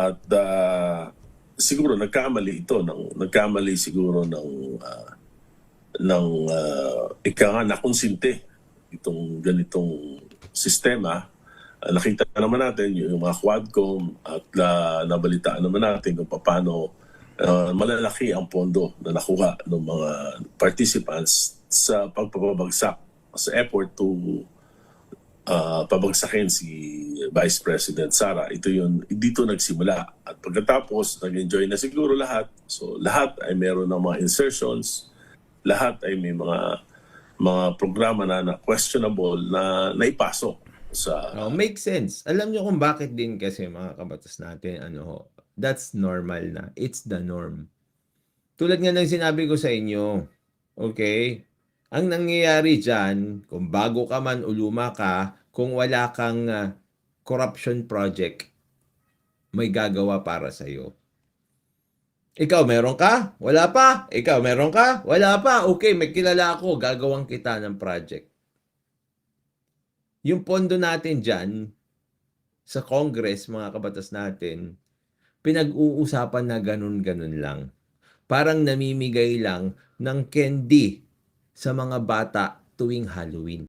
At siguro nagkamali siguro ika nga nakonsinte itong ganitong sistema. Nakita naman natin yung mga Quadcom at nabalitaan naman natin kung paano malalaki ang pondo na nakuha ng mga participants sa pagpapabagsak, sa effort to pabagsakin si Vice President Sara. Dito nagsimula. At pagkatapos, nag-enjoy na siguro lahat. So lahat ay meron ng mga insertions, lahat ay may mga programa na questionable na naipasok sa... Makes sense. Alam niyo kung bakit din kasi mga kabatas natin, that's normal na. It's the norm. Tulad nga ng sinabi ko sa inyo, okay? Ang nangyayari dyan, kung bago ka man o luma ka, kung wala kang corruption project, may gagawa para sa iyo. Ikaw, meron ka? Wala pa? Ikaw, meron ka? Wala pa? Okay, may kilala ako. Gagawang kita ng project. Yung pondo natin dyan, sa Congress, mga kabatas natin, pinag-uusapan na ganun-ganun lang. Parang namimigay lang ng candy sa mga bata tuwing Halloween.